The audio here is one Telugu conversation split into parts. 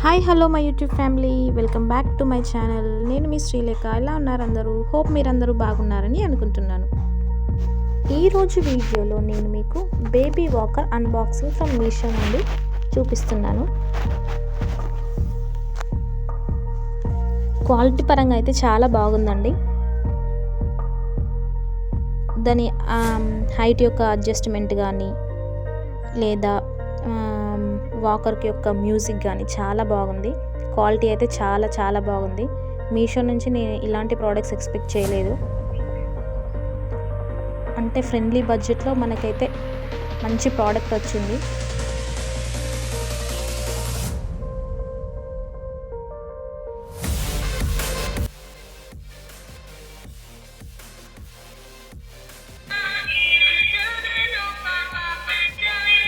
Hi hello my YouTube family, welcome back to my channel. నేను మీ శ్రీలేఖ. ఎలా ఉన్నారు అందరూ? హోప్ మీరందరూ బాగున్నారని అనుకుంటున్నాను. ఈరోజు వీడియోలో నేను మీకు baby walker unboxing from Meesho నుండి చూపిస్తున్నాను. క్వాలిటీ పరంగా అయితే చాలా బాగుందండి. దాని హైట్ యొక్క అడ్జస్ట్మెంట్ కానీ లేదా వాకర్కి యొక్క మ్యూజిక్ కానీ చాలా బాగుంది. క్వాలిటీ అయితే చాలా చాలా బాగుంది. మీషో నుంచి నేను ఇలాంటి ప్రోడక్ట్స్ ఎక్స్పెక్ట్ చేయలేదు. అంటే ఫ్రెండ్లీ బడ్జెట్లో మనకైతే మంచి ప్రోడక్ట్ వచ్చింది.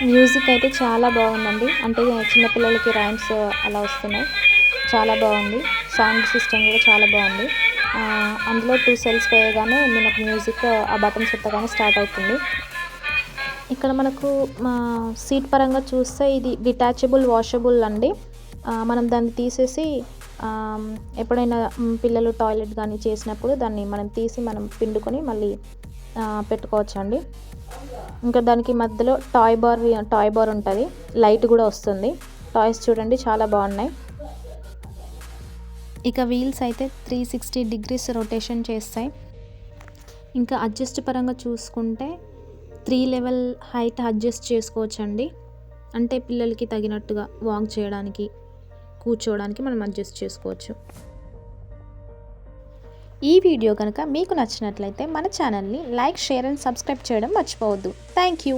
మ్యూజిక్ అయితే చాలా బాగుందండి. అంటే చిన్నపిల్లలకి రైమ్స్ అలా వస్తున్నాయి. చాలా బాగుంది. సౌండ్ సిస్టమ్ కూడా చాలా బాగుంది. అందులో 2 సెల్స్ వేయగానే మనకు మ్యూజిక్ ఆ బటన్స్ ఒత్తగానే స్టార్ట్ అవుతుంది. ఇక్కడ మనకు సీట్ పరంగా చూస్తే ఇది డిటాచబుల్ వాషబుల్ అండి. మనం దాన్ని తీసేసి ఎప్పుడైనా పిల్లలు టాయిలెట్ కానీ చేసినప్పుడు దాన్ని మనం తీసి మనం పిండుకొని మళ్ళీ పెట్టుకోవచ్చండి. ఇంకా దానికి మధ్యలో టాయ్ బార్ ఉంటుంది. లైట్ కూడా వస్తుంది. టాయ్స్ చూడండి చాలా బాగున్నాయి. ఇక వీల్స్ అయితే 360 డిగ్రీస్ రొటేషన్ చేస్తాయి. ఇంకా అడ్జస్ట్ పరంగా చూసుకుంటే 3 లెవెల్ హైట్ అడ్జస్ట్ చేసుకోవచ్చండి. అంటే పిల్లలకి తగినట్టుగా వాక్ చేయడానికి, కూర్చోవడానికి మనం అడ్జస్ట్ చేసుకోవచ్చు. ఈ వీడియో కనుక మీకు నచ్చినట్లయితే మన ఛానల్ని లైక్, షేర్ అండ్ సబ్స్క్రైబ్ చేయడం మర్చిపోవద్దు. Thank you.